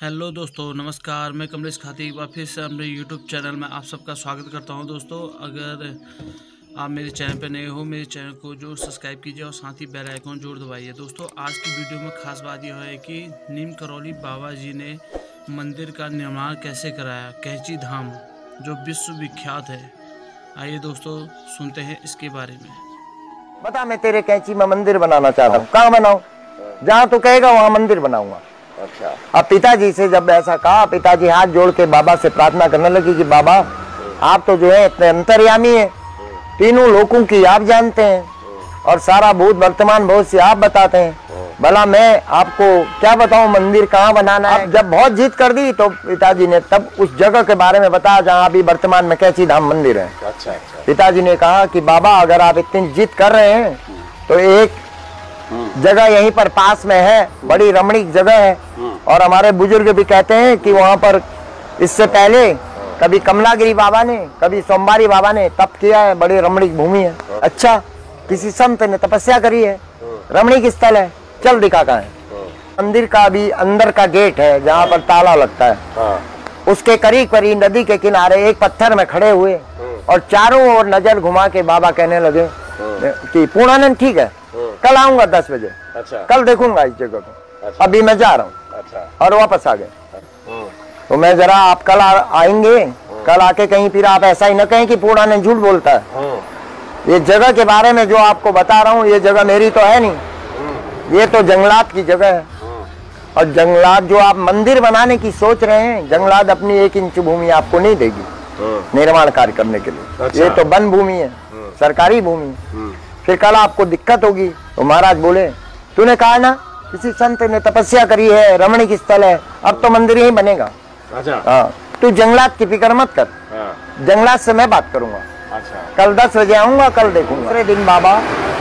Hello दोस्तों, नमस्कार। मैं कमलेश खाती फिर से अपने यूट्यूब चैनल में आप सबका स्वागत करता हूं। दोस्तों, अगर आप मेरे चैनल पर नए हो, मेरे चैनल को जरूर सब्सक्राइब कीजिए और साथ ही बेल आइकन जरूर दबाइए। दोस्तों, आज की वीडियो में खास बात यह है कि नीम करौली बाबा जी ने मंदिर का निर्माण कैसे कराया, कैंची धाम, जो विश्व विख्यात है। आइए दोस्तों, सुनते हैं इसके बारे में। बता, मैं तेरे कैंची में मंदिर बनाना चाह रहा हूँ। कहाँ बनाऊँ? जहाँ तू कहेगा वहाँ मंदिर बनाऊंगा। अच्छा। अब पिताजी से जब ऐसा कहा, पिताजी हाथ जोड़ के बाबा से प्रार्थना करने लगी कि बाबा, आप तो जो है इतने अंतर्यामी है, तीनों लोगों की आप जानते हैं और सारा भूत वर्तमान भविष्य आप बताते हैं। भला मैं आपको क्या बताऊं मंदिर कहाँ बनाना है। अब जब बहुत जिद कर दी तो पिताजी ने तब उस जगह के बारे में बताया जहाँ अभी वर्तमान में कैंची धाम मंदिर है। अच्छा। पिताजी ने कहा कि बाबा, अगर आप इतनी जिद कर रहे हैं तो एक जगह यहीं पर पास में है, बड़ी रमणीक जगह है और हमारे बुजुर्ग भी कहते हैं कि वहाँ पर इससे पहले कभी कमलागिरी बाबा ने, कभी सोमवारी बाबा ने तप किया है। बड़ी रमणीक भूमि है। अच्छा, किसी संत ने तपस्या करी है, रमणीक स्थल है, चल दिखा कहाँ है। मंदिर का भी अंदर का गेट है जहाँ पर ताला लगता है। उसके करीब करीब नदी के किनारे एक पत्थर में खड़े हुए और चारों ओर नजर घुमा के बाबा कहने लगे कि पूर्णानंद ठीक है, कल आऊंगा 10 बजे। अच्छा। कल देखूंगा इस जगह को। अच्छा। अभी मैं जा रहा हूँ। अच्छा। और वापस आ गए। तो मैं जरा, आप कल आएंगे, कल आके कहीं फिर आप ऐसा ही न कहें कि पूर्णानंद झूठ बोलता है। ये जगह के बारे में जो आपको बता रहा हूँ, ये जगह मेरी तो है नहीं, ये तो जंगलात की जगह है। और जंगलात जो आप मंदिर बनाने की सोच रहे हैं, जंगलात अपनी 1 इंच भूमि आपको नहीं देगी निर्माण कार्य करने के लिए। अच्छा। ये तो वन भूमि है, सरकारी भूमि। फिर कल आपको दिक्कत होगी। तो महाराज बोले, तूने कहा ना किसी संत ने तपस्या करी है, रमणीक स्थल है, अब तो मंदिर ही बनेगा। अच्छा। हाँ, तू जंगलात की फिक्र मत कर। जंगलात से मैं बात करूंगा। अच्छा। कल 10 बजे आऊंगा, कल देखूंगा। दूसरे दिन बाबा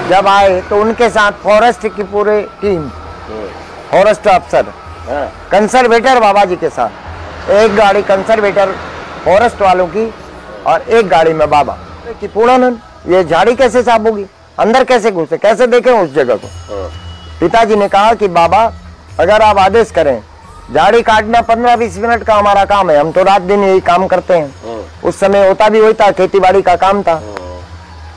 जब आए तो उनके साथ फॉरेस्ट की पूरी टीम, फॉरेस्ट अफसर, कंजर्वेटर बाबा जी के साथ, एक गाड़ी कंजर्वेटर फॉरेस्ट वालों की और एक गाड़ी में बाबा की। पूर्णानंद, ये झाड़ी कैसे साफ होगी, अंदर कैसे घुसे, कैसे देखें उस जगह को। पिताजी ने कहा कि बाबा, अगर आप आदेश करें, झाड़ी काटना 15-20 मिनट का हमारा काम है, हम तो रात दिन यही काम करते हैं। उस समय होता भी वही था, खेती बाड़ी का काम था।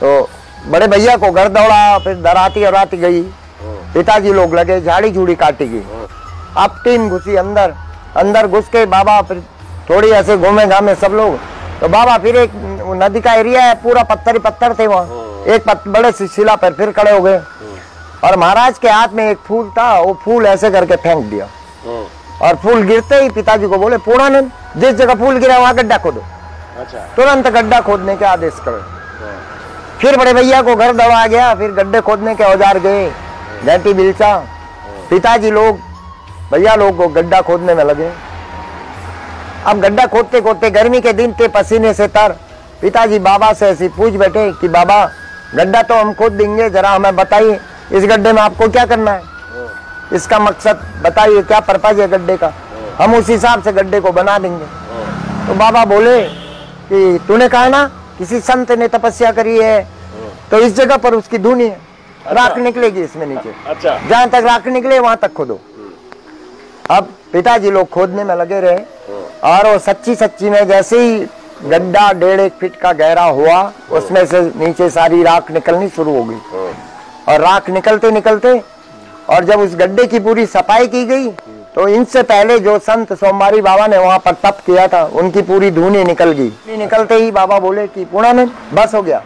तो बड़े भैया को घर दौड़ा, फिर दराती और राती गई। पिताजी लोग लगे, झाड़ी झूड़ी काटी गई। अब टीम घुसी अंदर, अंदर घुस के बाबा फिर थोड़ी ऐसे घूमे घामे सब लोग। तो बाबा फिर एक नदी का एरिया है, पूरा पत्थर ही पत्थर थे वहाँ, एक बड़े सी शिला पर फिर खड़े हो गए और महाराज के हाथ में एक फूल था, वो फूल ऐसे करके फेंक दिया और फूल गिरते ही पिताजी को बोले, पूर्णानंद, जिस जगह फूल गिरा वहां गड्ढा खोदो। अच्छा। तुरंत गड्ढा खोदने के आदेश करो। फिर बड़े भैया को घर दौड़ा गया, फिर गड्ढे खोदने के औजार गए, घंटी बिलचा। पिताजी लोग, भैया लोग को गड्ढा खोदने में लगे। अब गड्ढा खोदते खोदते गर्मी के दिन थे, पसीने से तर। पिताजी बाबा से ऐसी पूछ बैठे कि बाबा, गड्ढा तो हम खोद देंगे, जरा हमें बताइए इस गड्ढे में आपको क्या करना है, इसका मकसद बताइए, क्या पर्पज है गड्ढे का, हम उस हिसाब से गड्ढे को बना देंगे। तो बाबा बोले कि तूने कहा ना किसी संत ने तपस्या करी है, तो इस जगह पर उसकी धुनी है, राख निकलेगी इसमें नीचे। अच्छा। जहां तक राख निकले वहां तक खोदो। अब पिताजी लोग खोदने में लगे रहे और वो सच्ची में जैसे ही गड्ढा 1.5 फीट का गहरा हुआ, उसमें से नीचे सारी राख निकलनी शुरू हो गई। और राख निकलते निकलते और जब उस गड्ढे की पूरी सफाई की गई तो इनसे पहले जो संत सोमवारी बाबा ने वहां पर तप किया था, उनकी पूरी धुनी निकल गई। निकलते ही बाबा बोले कि पूर्णानंद, बस हो गया,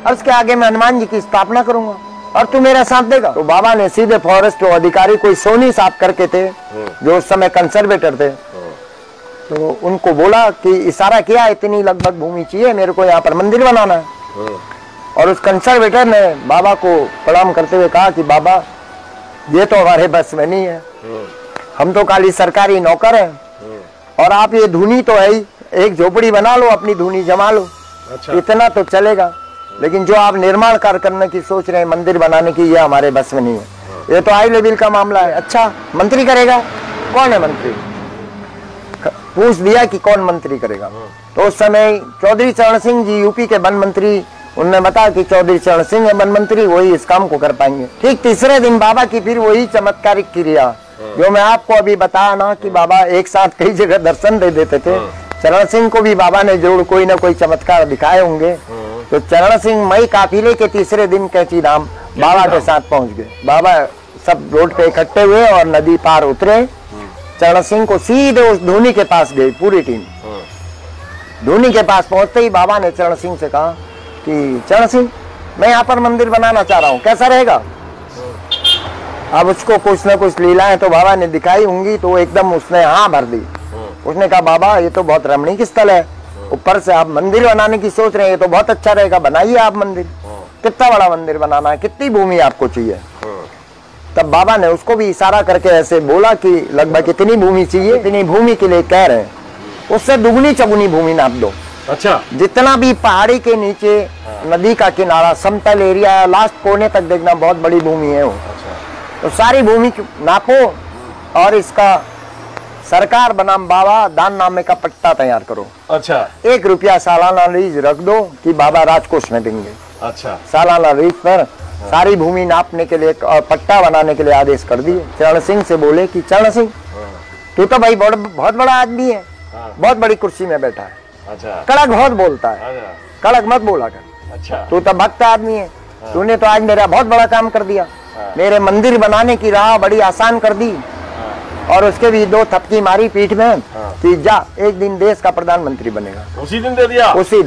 अब इसके आगे मैं हनुमान जी की स्थापना करूंगा और तू मेरा साथ देगा। तो बाबा ने सीधे फॉरेस्ट अधिकारी, कोई सोनी साहब करके थे जो उस समय कंजर्वेटर थे, तो उनको बोला कि इशारा किया, इतनी लगभग भूमि चाहिए मेरे को, यहाँ पर मंदिर बनाना है। और उस कंजर्वेटर ने बाबा को प्रणाम करते हुए कहा कि बाबा, ये तो हमारे बस में नहीं है, हम तो खाली सरकारी नौकर हैं और आप ये धुनी तो है ही, एक झोपड़ी बना लो, अपनी धुनी जमा लो। अच्छा। इतना तो चलेगा, लेकिन जो आप निर्माण कार्य करने की सोच रहे हैं, मंदिर बनाने की, ये हमारे बस में नहीं है, ये तो हाई लेवल का मामला है। अच्छा, मंत्री करेगा? कौन है मंत्री? पूछ दिया कि कौन मंत्री करेगा। तो उस समय चौधरी चरण सिंह जी, यूपी के वन मंत्री, उन्होंने बताया कि चौधरी चरण सिंह है वन मंत्री, वही इस काम को कर पाएंगे। ठीक तीसरे दिन बाबा की फिर वही चमत्कारिक क्रिया जो मैं आपको अभी बताया ना कि बाबा एक साथ कई जगह दर्शन दे देते थे। चरण सिंह को भी बाबा ने जरूर कोई ना कोई चमत्कार दिखाए होंगे। तो चरण सिंह मई काफिले के तीसरे दिन कैची धाम बाबा के साथ पहुंच गए। बाबा सब रोड पे इकट्ठे हुए और नदी पार उतरे। चरण सिंह को सीधे उस धोनी के पास गई पूरी टीम। धोनी के पास पहुंचते ही बाबा ने चरण सिंह से कहा कि चरण सिंह, मैं यहाँ पर मंदिर बनाना चाह रहा हूँ, कैसा रहेगा? अब उसको कुछ ना कुछ लीलाएं तो बाबा ने दिखाई होंगी, तो एकदम उसने हाँ भर दी। उसने कहा बाबा ये तो बहुत रमणीक स्थल है, ऊपर से आप मंदिर बनाने की सोच रहे हैं, ये तो बहुत अच्छा रहेगा, बनाइए आप मंदिर। कितना बड़ा मंदिर बनाना है, कितनी भूमि आपको चाहिए? तब बाबा ने उसको भी इशारा करके ऐसे बोला कि लगभग कितनी भूमि चाहिए, इतनी भूमि के लिए कह रहे हैं, उससे दुगनी चौगुनी भूमि नाप दो। अच्छा, जितना भी पहाड़ी के नीचे नदी का किनारा समतल एरिया लास्ट कोने तक देखना, बहुत बड़ी भूमि है वो। तो सारी भूमि नापो और इसका सरकार बनाम बाबा दान नामे का पट्टा तैयार करो। अच्छा, 1 रुपया सालाना लीज रख दो कि बाबा राजकोष में देंगे। अच्छा, सालाना लीज पर सारी भूमि नापने के लिए और पट्टा बनाने के लिए आदेश कर दिए। चरण सिंह से बोले कि चरण सिंह, तू तो भाई बहुत बड़ा आदमी है, बहुत बड़ी कुर्सी में बैठा है, अच्छा, कड़क बहुत बोलता है, कड़क मत बोला कर। अच्छा, तू तो भक्त आदमी है, तूने तो आज मेरा बहुत बड़ा काम कर दिया, मेरे मंदिर बनाने की राह बड़ी आसान कर दी। और उसके भी 2 थपकी मारी पीठ में कि जा एक दिन देश का प्रधानमंत्री बनेगा। उसी दिन दे दिया? उसी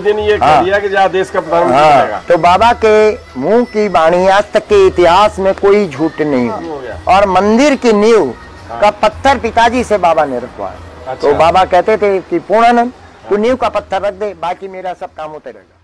दिन ये कह दिया कि जा देश का प्रधानमंत्री बनेगा। तो बाबा के मुंह की वाणी आज तक के इतिहास में कोई झूठ नहीं हुआ। और मंदिर की नींव का पत्थर पिताजी से बाबा ने रखवाया। तो बाबा कहते थे कि पूर्णानंद, तू नींव का पत्थर रख दे, बाकी मेरा सब काम होते रहेगा।